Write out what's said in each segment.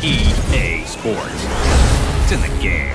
EA Sports. It's in the game.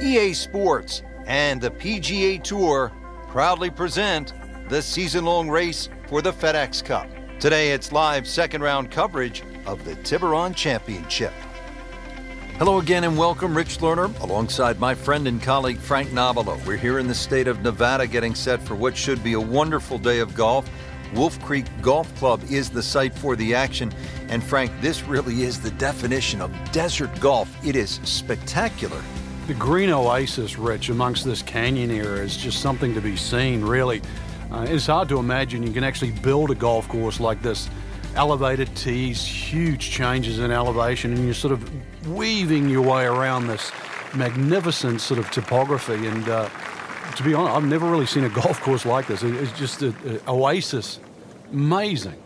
EA Sports and the PGA Tour proudly present the season-long race for the FedEx Cup. Today it's live second-round coverage of the Tiburon Championship. Hello again and welcome, Rich Lerner, alongside my friend and colleague Frank Nobilo. We're here in the state of Nevada getting set for what should be a wonderful day of golf. Wolf Creek Golf Club is the site for the action. And Frank, this really is the definition of desert golf. It is spectacular. The green oasis, Rich, amongst this canyon area is just something to be seen, really. It's hard to imagine you can actually build a golf course like this. Elevated tees, huge changes in elevation, and you're sort of weaving your way around this magnificent sort of topography. And to be honest, I've never really seen a golf course like this. It's just an oasis. Amazing.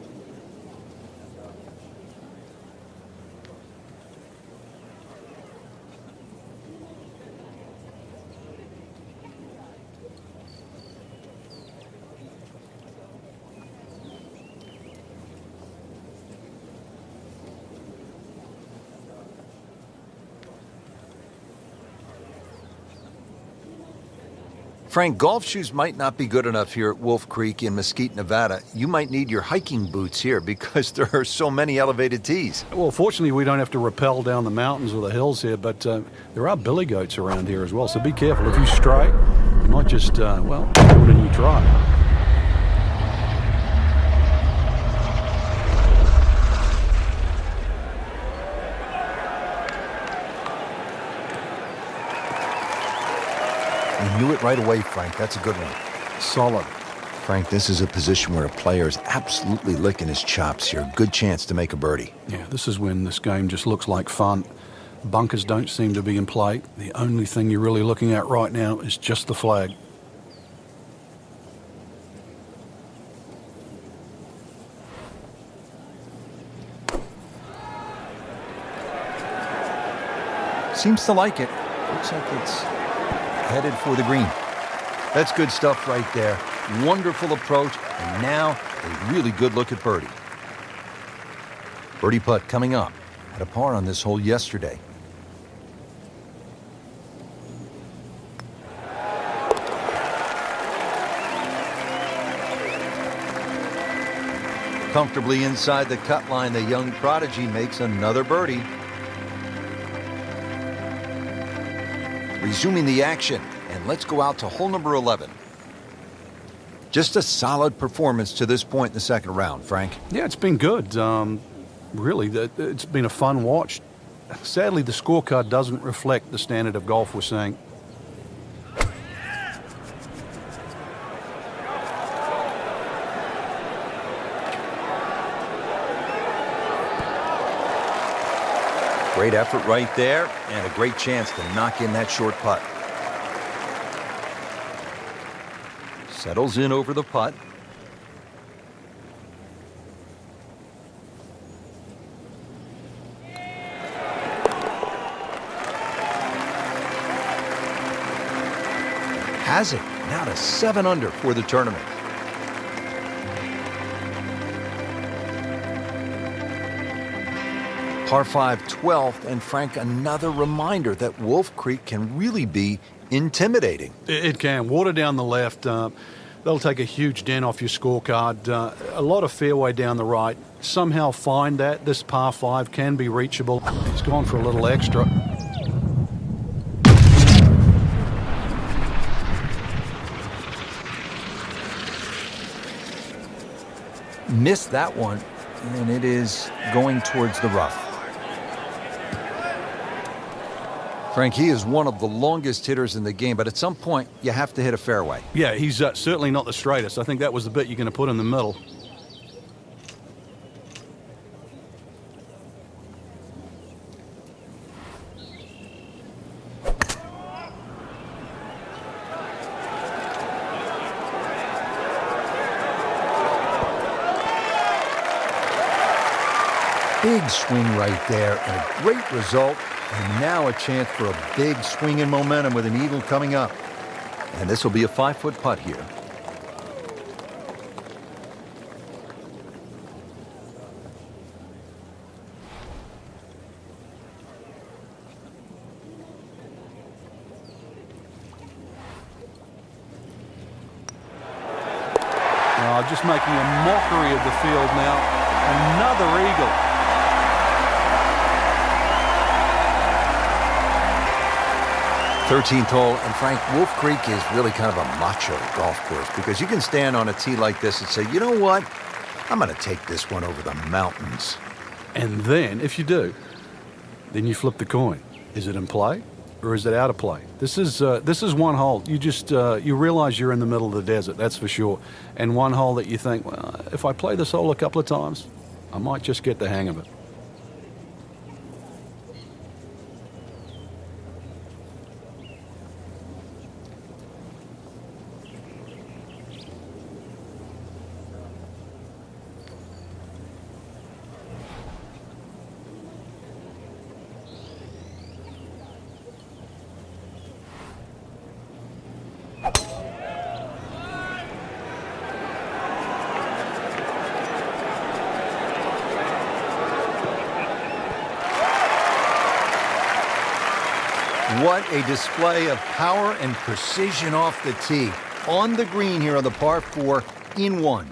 Frank, golf shoes might not be good enough here at Wolf Creek in Mesquite, Nevada. You might need your hiking boots here because there are so many elevated tees. Well, fortunately, we don't have to rappel down the mountains or the hills here, but there are billy goats around here as well, so be careful. If you stray, you might just, well, do it and you try. You knew it right away, Frank. That's a good one. Solid. Frank, this is a position where a player is absolutely licking his chops here. Good chance to make a birdie. Yeah, this is when this game just looks like fun. Bunkers don't seem to be in play. The only thing you're really looking at right now is just the flag. Seems to like it. Looks like it's headed for the green. That's good stuff right there. Wonderful approach, and now a really good look at birdie. Birdie putt coming up. Had a par on this hole yesterday. Comfortably inside the cut line, the young prodigy makes another birdie. Resuming the action, and let's go out to hole number 11. Just a solid performance to this point in the second round, Frank. Yeah, it's been good. Really, it's been a fun watch. Sadly, the scorecard doesn't reflect the standard of golf we're seeing. Great effort right there, and a great chance to knock in that short putt. Settles in over the putt. Has it. Now to 7 under for the tournament. Par 5, 12th, and Frank, another reminder that Wolf Creek can really be intimidating. It can. Water down the left. They'll take a huge dent off your scorecard. A lot of fairway down the right. Somehow find that. This par 5 can be reachable. He's gone for a little extra. Missed that one, and it is going towards the rough. Frank, he is one of the longest hitters in the game, but at some point, you have to hit a fairway. Yeah, he's certainly not the straightest. I think that was the bit you're going to put in the middle. Big swing right there, and a great result. And now a chance for a big swing in momentum with an eagle coming up. And this will be a 5-foot putt here. Just making a mockery of the field now. Another eagle. 13th hole, and Frank, Wolf Creek is really kind of a macho golf course because you can stand on a tee like this and say, you know what, I'm going to take this one over the mountains. And then, if you do, then you flip the coin. Is it in play or is it out of play? This is one hole. You just you realize you're in the middle of the desert, that's for sure. And one hole that you think, well, if I play this hole a couple of times, I might just get the hang of it. What a display of power and precision off the tee. On the green here on the par 4 in 1.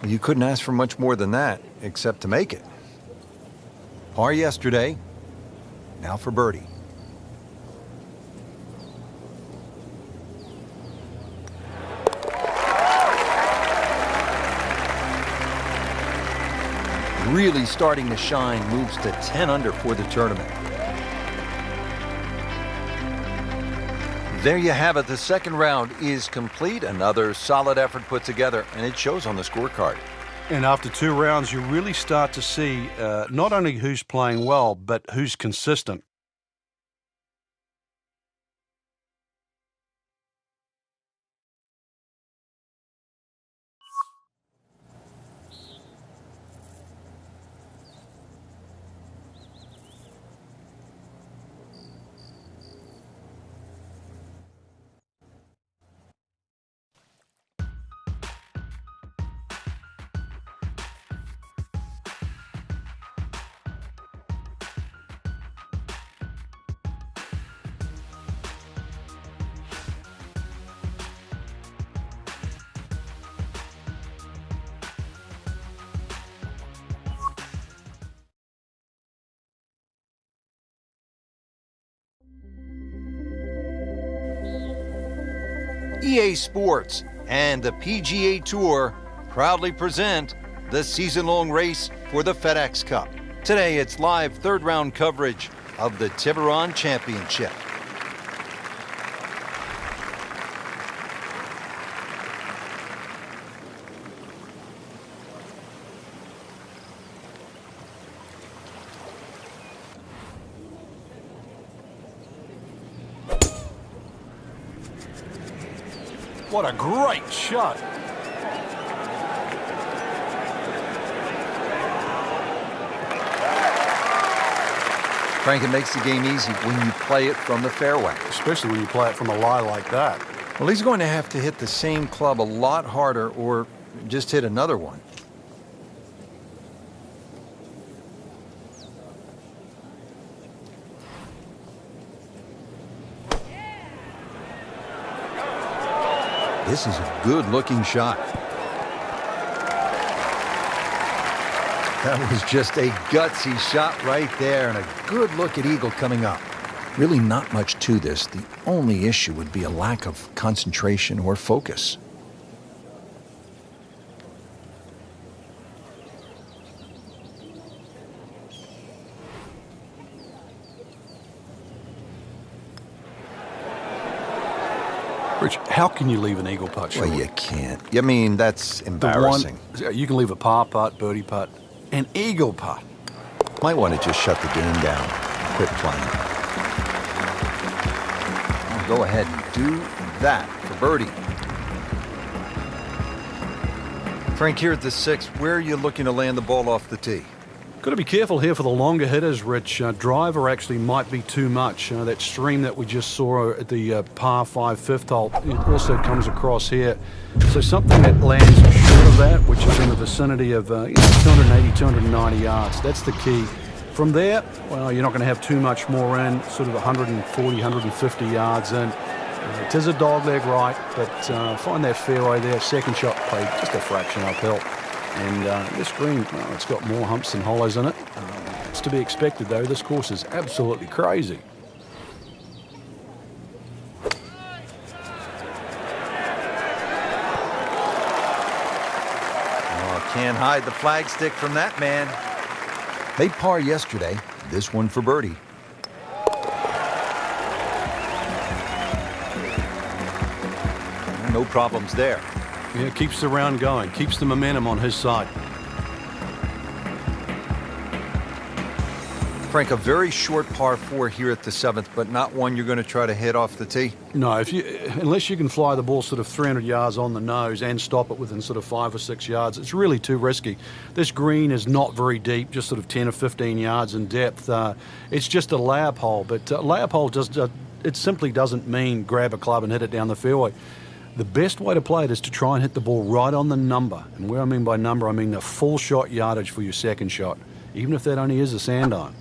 You couldn't ask for much more than that, except to make it. Par yesterday, now for birdie. really starting to shine, moves to 10 under for the tournament. There you have it. The second round is complete. Another solid effort put together, and it shows on the scorecard. And after 2 rounds, you really start to see not only who's playing well, but who's consistent. EA Sports and the PGA Tour proudly present the season-long race for the FedEx Cup. Today, it's live third-round coverage of the Tiburon Championship. What a great shot. Frank, it makes the game easy when you play it from the fairway. Especially when you play it from a lie like that. Well, he's going to have to hit the same club a lot harder or just hit another one. This is a good-looking shot. That was just a gutsy shot right there, and a good look at eagle coming up. Really not much to this. The only issue would be a lack of concentration or focus. Rich, how can you leave an eagle putt short? Well, you can't. I mean, that's embarrassing. You can leave a par putt, birdie putt, an eagle putt. Might want to just shut the game down. Quit playing. I'll go ahead and do that for birdie. Frank, here at the 6th, where are you looking to land the ball off the tee? Got to be careful here for the longer hitters, Rich. Driver actually might be too much. That stream that we just saw at the par 5 fifth hole, it also comes across here. So something that lands short of that, which is in the vicinity of 280, 290 yards. That's the key. From there, well, you're not going to have too much more in, sort of 140, 150 yards in. It is a dogleg right, but find that fairway there. Second shot played just a fraction uphill. And this green, well, it's got more humps and hollows in it. It's to be expected, though. This course is absolutely crazy. Oh, can't hide the flagstick from that man. Made par yesterday. This one for birdie. No problems there. Yeah, keeps the round going, keeps the momentum on his side. Frank, a very short par 4 here at the 7th, but not one you're going to try to hit off the tee? No, unless you can fly the ball sort of 300 yards on the nose and stop it within sort of 5 or 6 yards, it's really too risky. This green is not very deep, just sort of 10 or 15 yards in depth. It's just a layup hole, but layup hole it simply doesn't mean grab a club and hit it down the fairway. The best way to play it is to try and hit the ball right on the number. And where I mean by number, I mean the full shot yardage for your second shot, even if that only is a sand iron.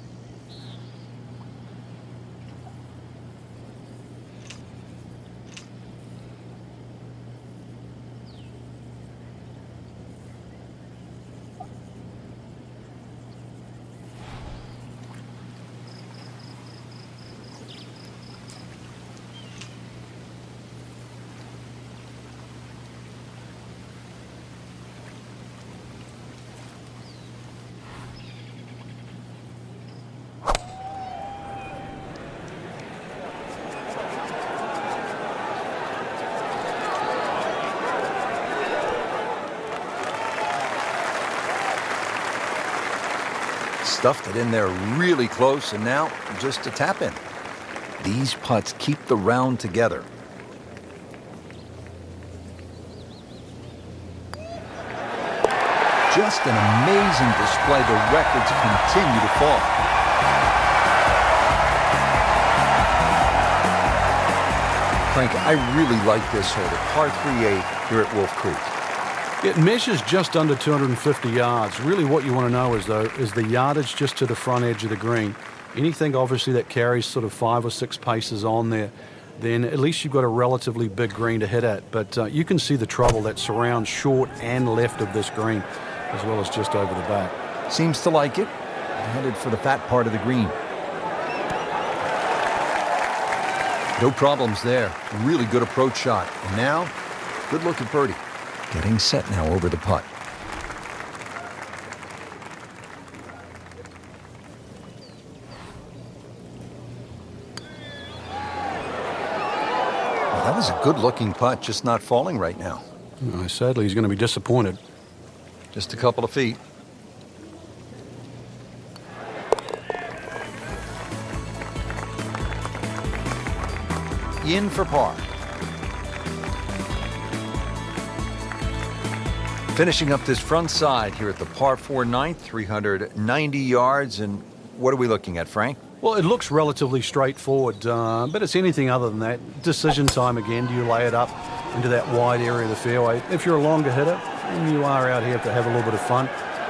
Stuffed it in there really close, and now just a tap in. These putts keep the round together. Just an amazing display. The records continue to fall. Frank, I really like this hole, the par 3A here at Wolf Creek. It measures just under 250 yards. Really what you want to know is, though, is the yardage just to the front edge of the green. Anything, obviously, that carries sort of 5 or 6 paces on there, then at least you've got a relatively big green to hit at. But you can see the trouble that surrounds short and left of this green, as well as just over the back. Seems to like it. Headed for the fat part of the green. No problems there. Really good approach shot. And now, good look at birdie. Getting set now over the putt. Well, that was a good-looking putt, just not falling right now. Sadly, he's going to be disappointed. Just a couple of feet. In for par. Finishing up this front side here at the par 4 ninth, 390 yards. And what are we looking at, Frank? Well, it looks relatively straightforward, but it's anything other than that. Decision time again. Do you lay it up into that wide area of the fairway? If you're a longer hitter and you are out here to have a little bit of fun,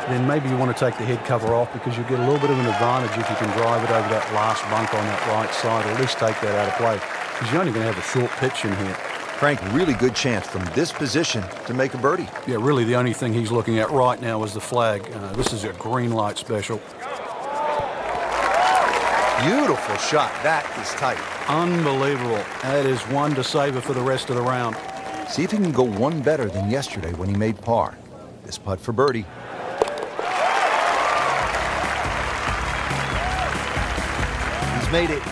then maybe you want to take the head cover off, because you get a little bit of an advantage if you can drive it over that last bunk on that right side, or at least take that out of play, because you're only going to have a short pitch in here. Frank, really good chance from this position to make a birdie. Yeah, really the only thing he's looking at right now is the flag. This is a green light special. Beautiful shot. That is tight. Unbelievable. That is one to savor for the rest of the round. See if he can go one better than yesterday when he made par. This putt for birdie. He's made it.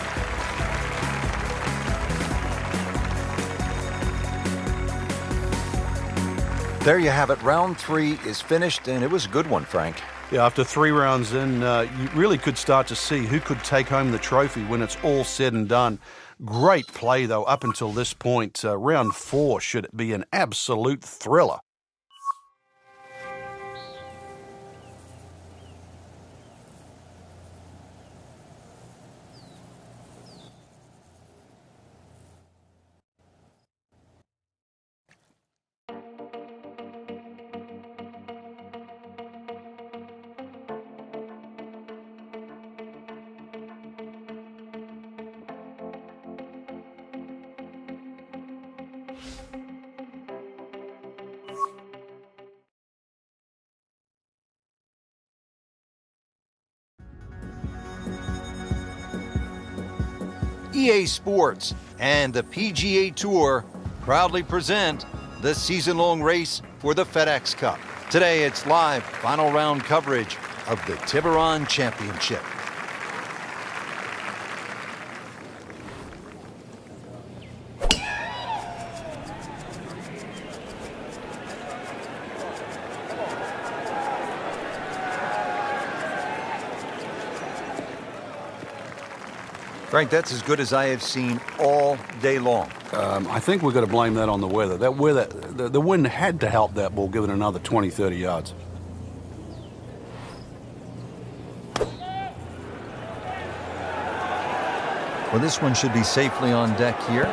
There you have it. Round 3 is finished, and it was a good one, Frank. Yeah, after 3 rounds in, you really could start to see who could take home the trophy when it's all said and done. Great play, though, up until this point. Round 4 should be an absolute thriller. EA Sports and the PGA Tour proudly present the season-long race for the FedEx Cup. Today, it's live final round coverage of the Tiburon Championship. Frank, that's as good as I have seen all day long. I think we've got to blame that on the weather. That weather, the wind had to help that ball give it another 20, 30 yards. Well, this one should be safely on deck here.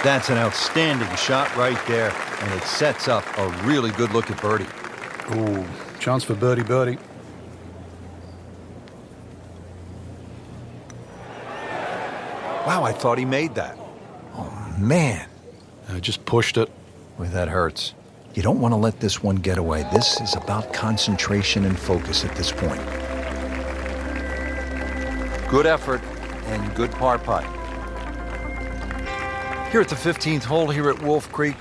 That's an outstanding shot right there, and it sets up a really good look at birdie. Ooh, chance for birdie. Wow, I thought he made that. Oh, man. Just pushed it. Boy, that hurts. You don't want to let this one get away. This is about concentration and focus at this point. Good effort and good par putt. Here at the 15th hole here at Wolf Creek,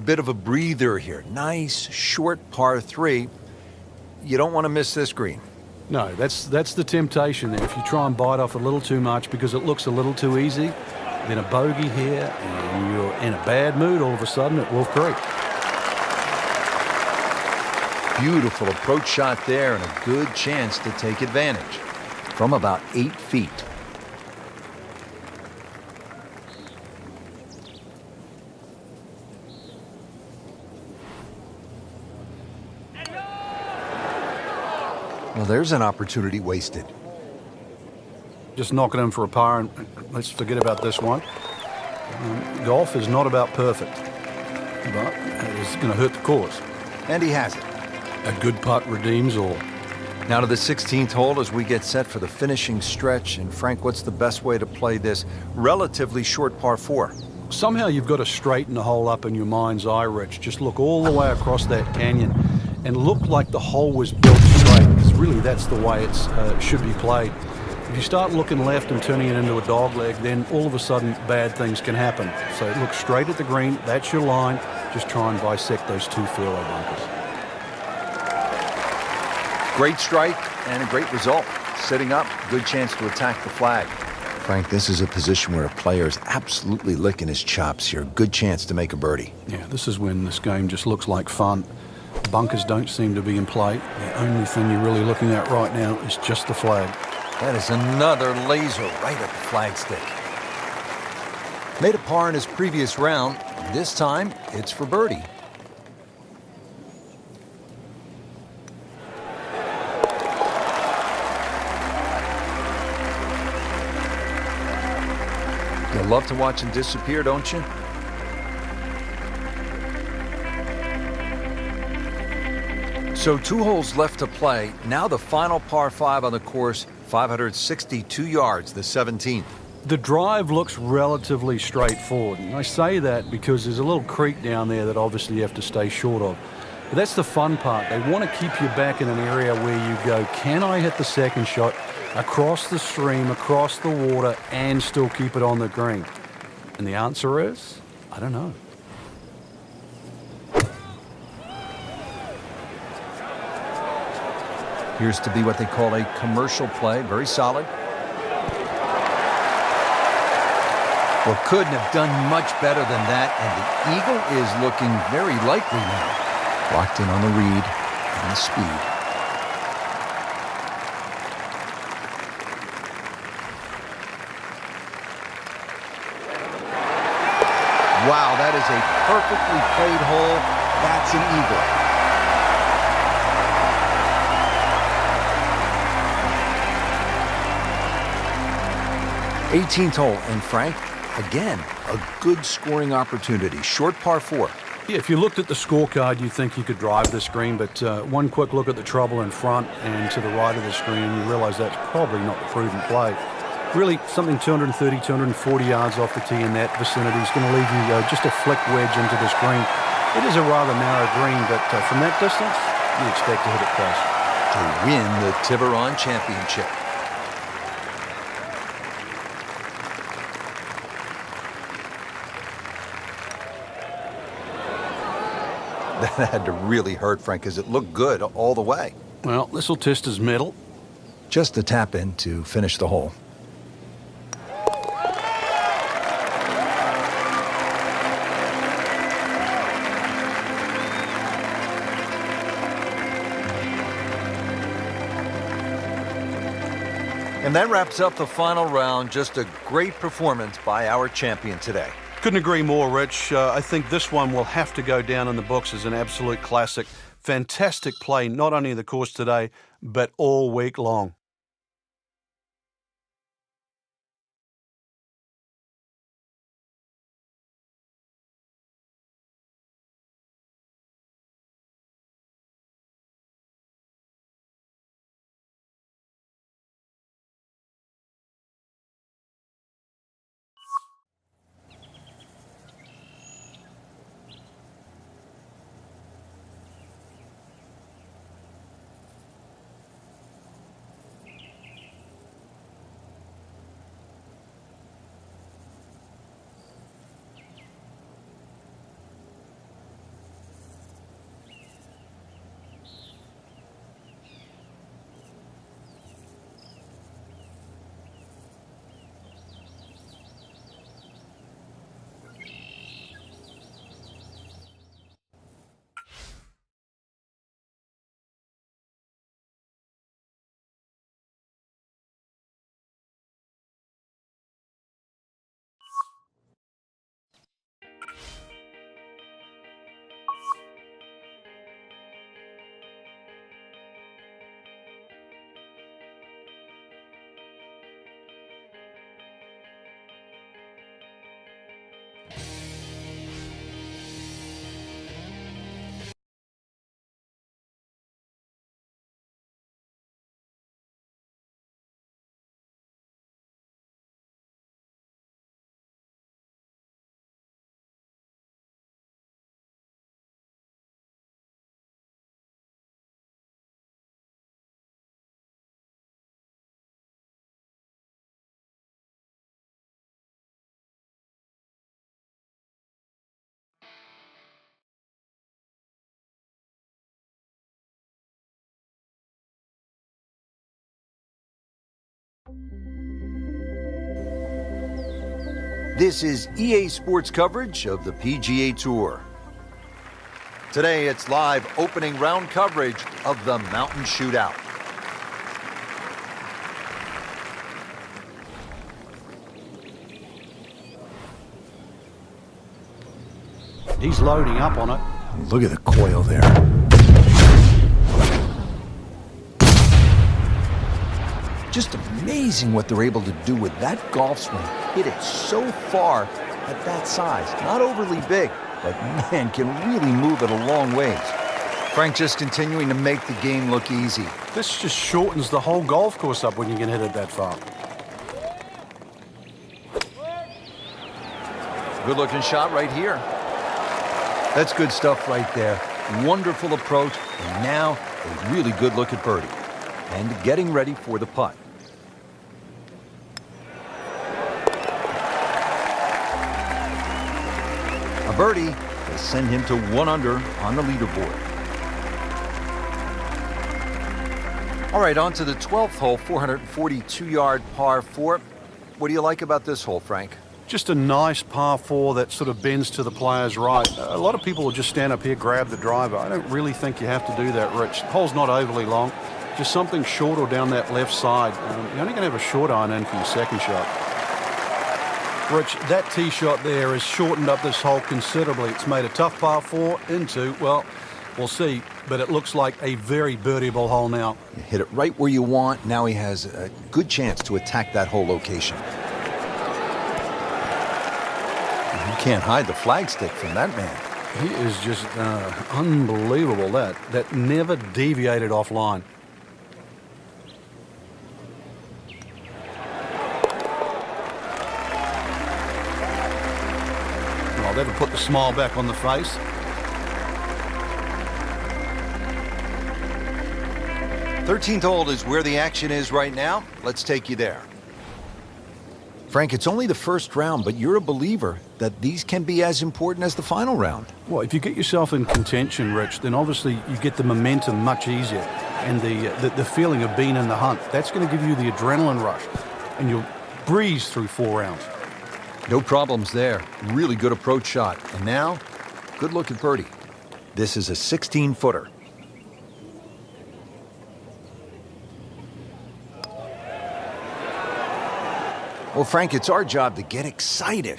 bit of a breather here. Nice, short par 3. You don't want to miss this green. No, that's the temptation there. If you try and bite off a little too much because it looks a little too easy, then a bogey here, and you're in a bad mood all of a sudden at Wolf Creek. Beautiful approach shot there and a good chance to take advantage from about 8 feet. Well, there's an opportunity wasted. Just knocking him for a par, and let's forget about this one. Golf is not about perfect, but it is going to hurt the course. And he has it. A good putt redeems all. Now to the 16th hole as we get set for the finishing stretch. And Frank, what's the best way to play this relatively short par 4? Somehow you've got to straighten the hole up in your mind's eye, Rich. Just look all the way across that canyon and look like the hole was built straight, because really that's the way it should be played. If you start looking left and turning it into a dogleg, then all of a sudden bad things can happen. So look straight at the green, that's your line. Just try and bisect those 2 fairway bunkers. Great strike and a great result. Sitting up, good chance to attack the flag. Frank, this is a position where a player is absolutely licking his chops here. Good chance to make a birdie. Yeah, this is when this game just looks like fun. Bunkers don't seem to be in play. The only thing you're really looking at right now is just the flag. That is another laser right at the flagstick. Made a par in his previous round. This time, it's for birdie. You love to watch him disappear, don't you? So 2 holes left to play. Now the final par 5 on the course, 562 yards, the 17th. The drive looks relatively straightforward. And I say that because there's a little creek down there that obviously you have to stay short of. But that's the fun part. They want to keep you back in an area where you go, can I hit the second shot across the stream, across the water, and still keep it on the green? And the answer is, I don't know. Appears to be what they call a commercial play. Very solid. Well, couldn't have done much better than that, and the eagle is looking very likely now. Locked in on the read and the speed. Wow, that is a perfectly played hole. That's an eagle. 18th hole, and Frank, again, a good scoring opportunity. Short par 4. Yeah, if you looked at the scorecard, you'd think you could drive this green, but one quick look at the trouble in front and to the right of the screen, you realize that's probably not the prudent play. Really, something 230, 240 yards off the tee in that vicinity is going to leave you just a flick wedge into this green. It is a rather narrow green, but from that distance, you expect to hit it close. To win the Tiburon Championship. That had to really hurt, Frank, because it looked good all the way. Well, this will test his mettle. Just a tap in to finish the hole. And that wraps up the final round. Just a great performance by our champion today. Couldn't agree more, Rich. I think this one will have to go down in the books as an absolute classic. Fantastic play, not only the course today, but all week long. This is EA Sports coverage of the PGA Tour. Today, it's live opening round coverage of the Mountain Shootout. He's loading up on it. Look at the coil there. Just amazing what they're able to do with that golf swing. Hit it so far at that size. Not overly big, but man, can really move it a long ways. Frank just continuing to make the game look easy. This just shortens the whole golf course up when you can hit it that far. Good looking shot right here. That's good stuff right there. Wonderful approach, and now a really good look at birdie. And getting ready for the putt. A birdie will send him to 1 under on the leaderboard. All right, on to the 12th hole, 442-yard par 4. What do you like about this hole, Frank? Just a nice par 4 that sort of bends to the player's right. A lot of people will just stand up here, grab the driver. I don't really think you have to do that, Rich. The hole's not overly long. Just something short or down that left side. You're only going to have a short iron in for your second shot. Rich, that tee shot there has shortened up this hole considerably. It's made a tough par 4 into, well, we'll see, but it looks like a very birdieable hole now. You hit it right where you want. Now he has a good chance to attack that hole location. You can't hide the flagstick from that man. He is just unbelievable. That never deviated offline. Well, that'll put the smile back on the face. Thirteenth hole is where the action is right now. Let's take you there. Frank, it's only the first round, but you're a believer that these can be as important as the final round. Well, if you get yourself in contention, Rich, then obviously you get the momentum much easier. And the feeling of being in the hunt, that's going to give you the adrenaline rush. And you'll breeze through 4 rounds. No problems there. Really good approach shot. And now, good look at birdie. This is a 16-footer. Well, Frank, it's our job to get excited.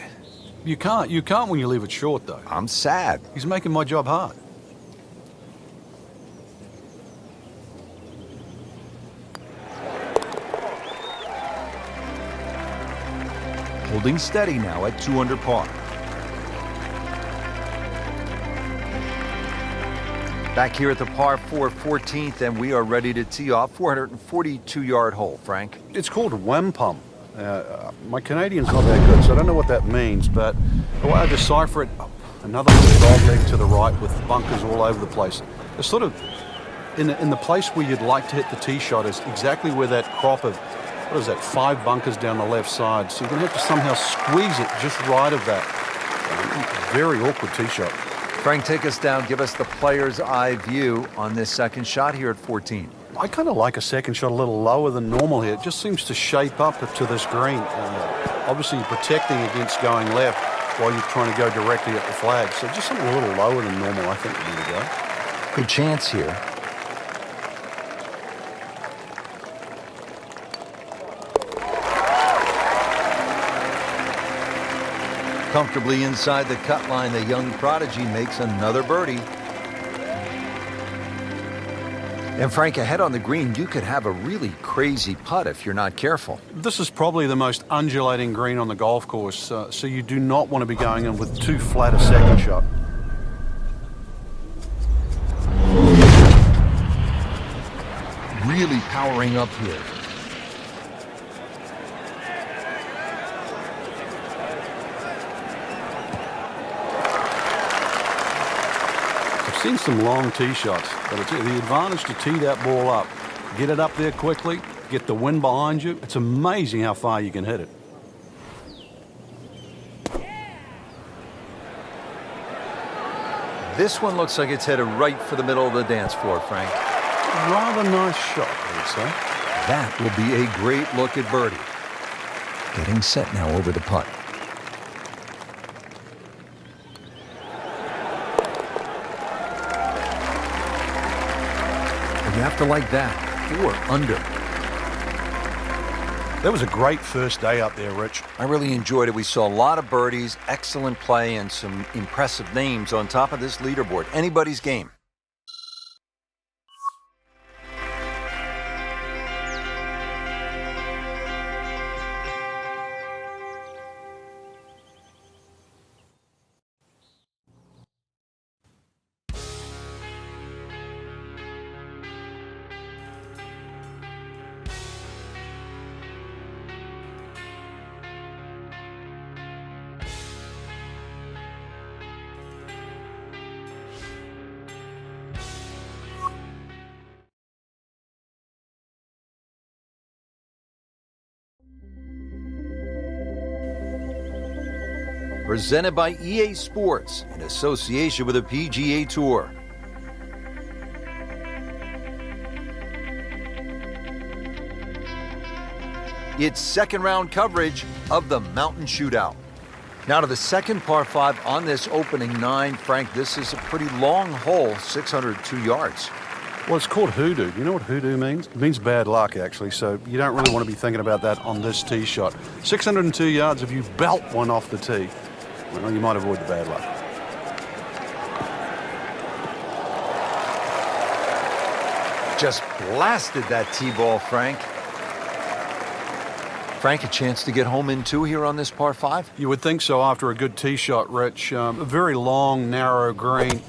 You can't when you leave it short, though. I'm sad. He's making my job hard. Holding steady now at 2 under par. Back here at the par 4 14th, and we are ready to tee off. 442-yard hole, Frank. It's called wampum. My Canadian's not that good, so I don't know what that means, but the way I decipher it, another little dog leg to the right with bunkers all over the place. It's sort of in the place where you'd like to hit the tee shot is exactly where that crop of, what is that, 5 bunkers down the left side. So you're going to have to somehow squeeze it just right of that. Very awkward tee shot. Frank, take us down. Give us the player's eye view on this second shot here at 14. I kind of like a second shot a little lower than normal here. It just seems to shape up to this green. Obviously, you're protecting against going left while you're trying to go directly at the flag. So just something a little lower than normal, I think, would be the go. Good chance here. Comfortably inside the cut line, the young prodigy makes another birdie. And Frank, ahead on the green, you could have a really crazy putt if you're not careful. This is probably the most undulating green on the golf course, so you do not want to be going in with too flat a second shot. Really powering up here. I've seen some long tee shots, but it's the advantage to tee that ball up. Get it up there quickly, get the wind behind you. It's amazing how far you can hit it. This one looks like it's headed right for the middle of the dance floor, Frank. Rather nice shot, I would say. That will be a great look at birdie. Getting set now over the putt. You have to like that. 4 under. That was a great first day up there, Rich. I really enjoyed it. We saw a lot of birdies, excellent play, and some impressive names on top of this leaderboard. Anybody's game. Presented by EA Sports in association with the PGA Tour. It's second round coverage of the Mountain Shootout. Now to the second par 5 on this opening 9. Frank, this is a pretty long hole, 602 yards. Well, it's called hoodoo. You know what hoodoo means? It means bad luck, actually, so you don't really want to be thinking about that on this tee shot. 602 yards, if you belt one off the tee, well, you might avoid the bad luck. Just blasted that tee ball, Frank. Frank, a chance to get home in 2 here on this par 5? You would think so after a good tee shot, Rich. A very long, narrow green.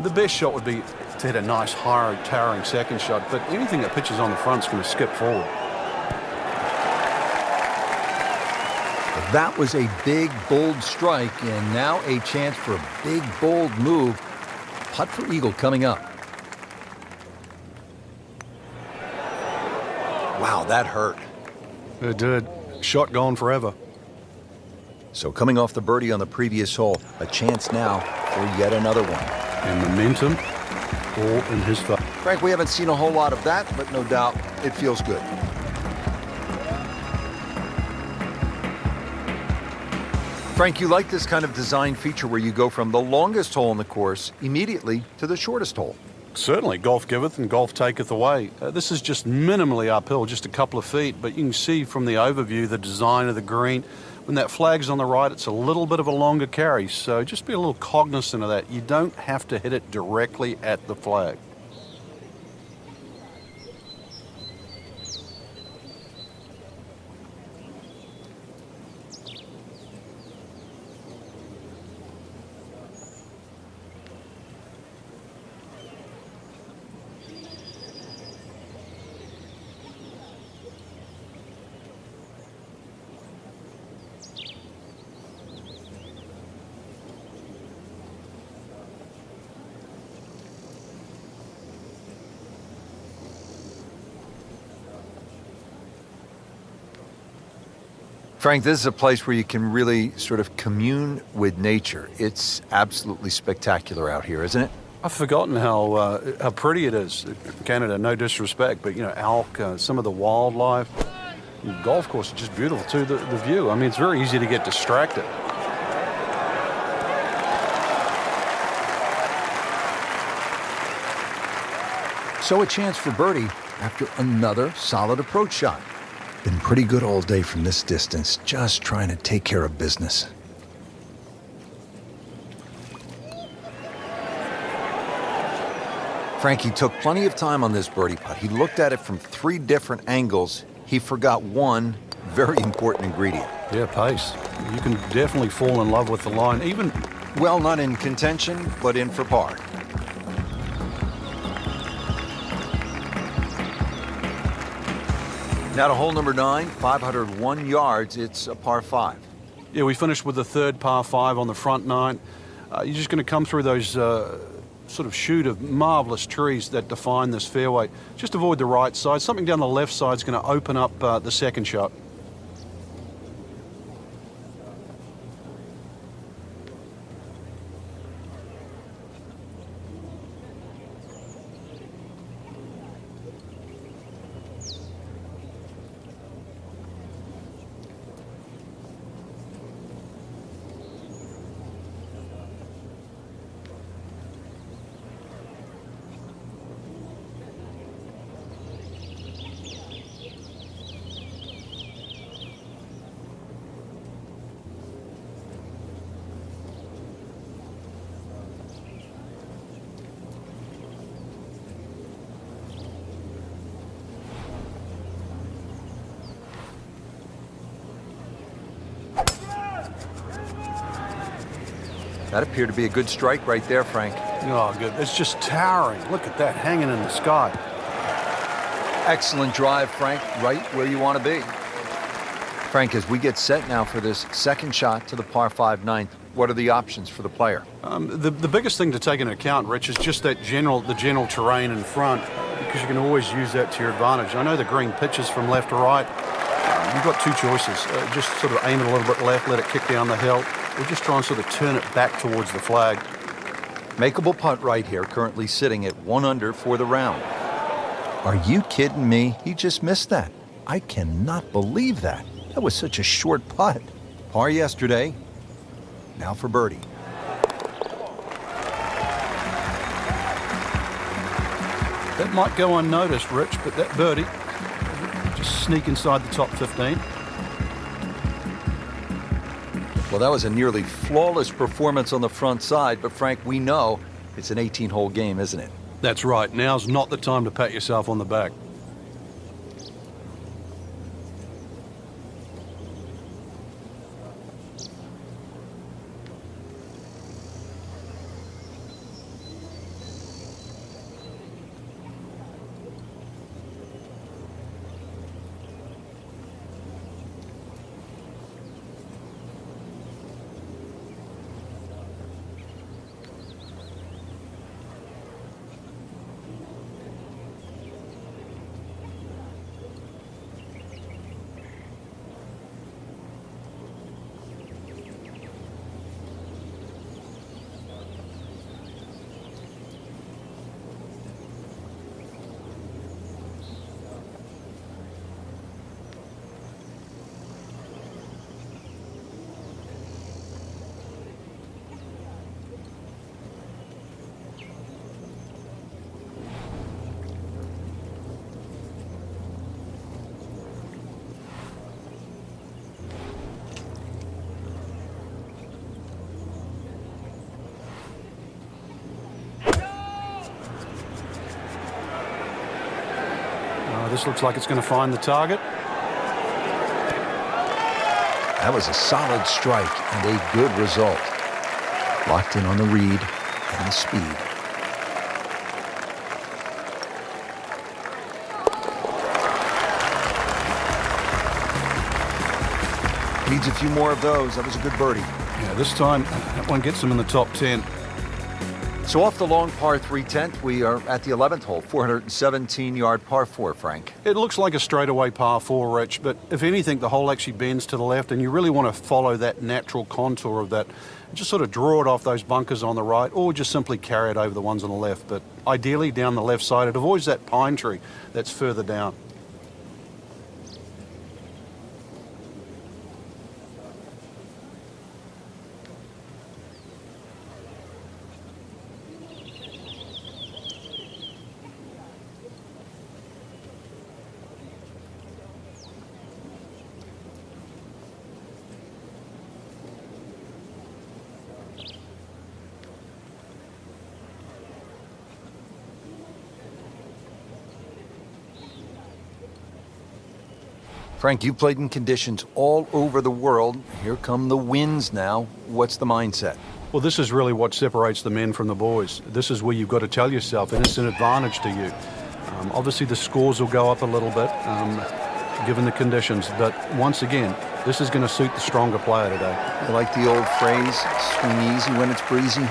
The best shot would be to hit a nice, high, towering second shot, but anything that pitches on the front is going to skip forward. That was a big, bold strike, and now a chance for a big, bold move. Putt for eagle coming up. Wow, that hurt. It did. Shot gone forever. So coming off the birdie on the previous hole, a chance now for yet another one. And momentum all in his favor. Frank, we haven't seen a whole lot of that, but no doubt it feels good. Frank, you like this kind of design feature where you go from the longest hole in the course immediately to the shortest hole. Certainly, golf giveth and golf taketh away. This is just minimally uphill, just a couple of feet, but you can see from the overview the design of the green. When that flag's on the right, it's a little bit of a longer carry, so just be a little cognizant of that. You don't have to hit it directly at the flag. Frank, this is a place where you can really sort of commune with nature. It's absolutely spectacular out here, isn't it? I've forgotten how pretty it is. Canada, no disrespect, but, you know, elk, some of the wildlife. The golf course is just beautiful, too, the view. I mean, it's very easy to get distracted. So a chance for birdie after another solid approach shot. Been pretty good all day from this distance, just trying to take care of business. Frankie took plenty of time on this birdie putt. He looked at it from 3 different angles. He forgot one very important ingredient. Yeah, pace. You can definitely fall in love with the line, even... Well, not in contention, but in for par. Now to hole number 9, 501 yards. It's a par 5. Yeah, we finished with the third par 5 on the front 9. You're just going to come through those sort of chute of marvelous trees that define this fairway. Just avoid the right side. Something down the left side is going to open up the second shot. That appeared to be a good strike right there, Frank. Oh, good. It's just towering. Look at that, hanging in the sky. Excellent drive, Frank, right where you want to be. Frank, as we get set now for this second shot to the par 5 ninth, what are the options for the player? The biggest thing to take into account, Rich, is just the general terrain in front, because you can always use that to your advantage. I know the green pitches from left to right. You've got two choices. Just sort of aim it a little bit left, let it kick down the hill, or just try and sort of turn it back towards the flag. Makeable putt right here, currently sitting at 1 under for the round. Are you kidding me? He just missed that. I cannot believe that. That was such a short putt. Par yesterday. Now for birdie. That might go unnoticed, Rich, but that birdie just sneak inside the top 15. Well, that was a nearly flawless performance on the front side, but Frank, we know it's an 18-hole game, isn't it? That's right. Now's not the time to pat yourself on the back. This looks like it's going to find the target. That was a solid strike and a good result. Locked in on the read and the speed. Needs a few more of those. That was a good birdie. Yeah, this time that one gets him in the top 10. So off the long par 3 10th, we are at the 11th hole, 417-yard par 4, Frank. It looks like a straightaway par 4, Rich, but if anything, the hole actually bends to the left, and you really want to follow that natural contour of that. Just sort of draw it off those bunkers on the right, or just simply carry it over the ones on the left. But ideally down the left side, it avoids that pine tree that's further down. Frank, you played in conditions all over the world. Here come the winds now. What's the mindset? Well, this is really what separates the men from the boys. This is where you've got to tell yourself, and it's an advantage to you. Obviously, the scores will go up a little bit, given the conditions. But once again, this is going to suit the stronger player today. You like the old phrase, swing easy when it's breezy?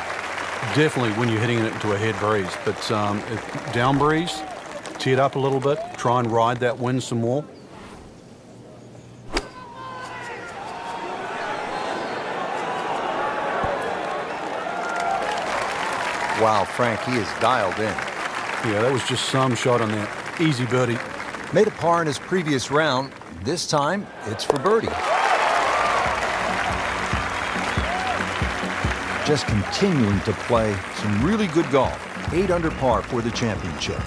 Definitely when you're hitting it into a head breeze. But down breeze, tee it up a little bit, try and ride that wind some more. Wow, Frank, he is dialed in. Yeah, that was just some shot on that. Easy birdie. Made a par in his previous round. This time, it's for birdie. Just continuing to play some really good golf. 8 under par for the championship.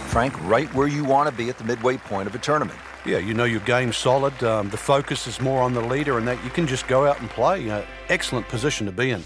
Frank, right where you want to be at the midway point of a tournament. Yeah, you know your game's solid. The focus is more on the leader, and that you can just go out and play. Excellent position to be in.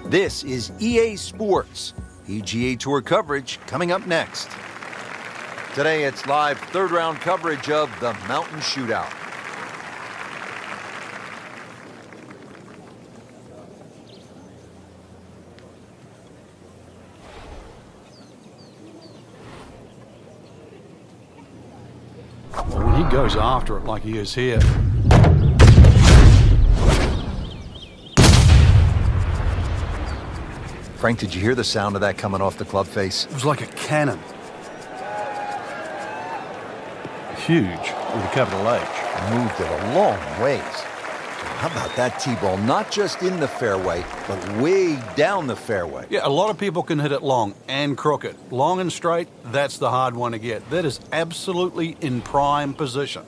This is EA Sports. PGA Tour coverage coming up next. Today it's live third round coverage of the Mountain Shootout. Well, when he goes after it like he is here, Frank, did you hear the sound of that coming off the club face? it was like a cannon. Huge with a capital H. Moved it a long ways. How about that T-ball? Not just in the fairway, but way down the fairway. Yeah, a lot of people can hit it long and crooked. Long and straight, that's the hard one to get. That is absolutely in prime position.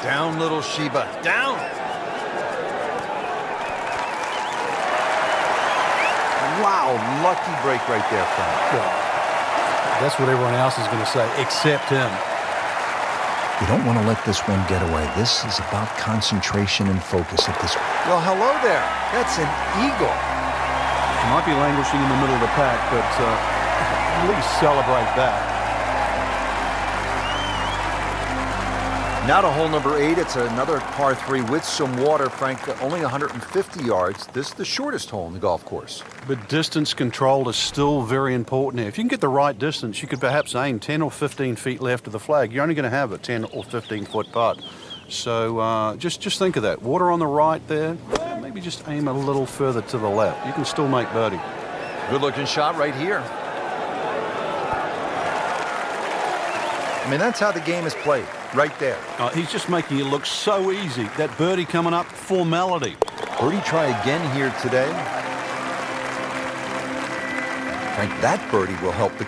Down, little Sheba. Down! Wow, lucky break right there, Frank. Well, that's what everyone else is going to say, except him. You don't want to let this one get away. This is about concentration and focus at this. Well, hello there. That's an eagle. He might be languishing in the middle of the pack, but at least celebrate that. Now to hole number 8. It's another par 3 with some water, Frank. Only 150 yards. This is the shortest hole in the golf course. But distance control is still very important here. If you can get the right distance, you could perhaps aim 10 or 15 feet left of the flag. You're only going to have a 10 or 15-foot putt. So just think of that. Water on the right there. Maybe just aim a little further to the left. You can still make birdie. Good-looking shot right here. I mean, that's how the game is played, right there. He's just making it look so easy. That birdie coming up, formality. Birdie try again here today. Frank, that birdie will help the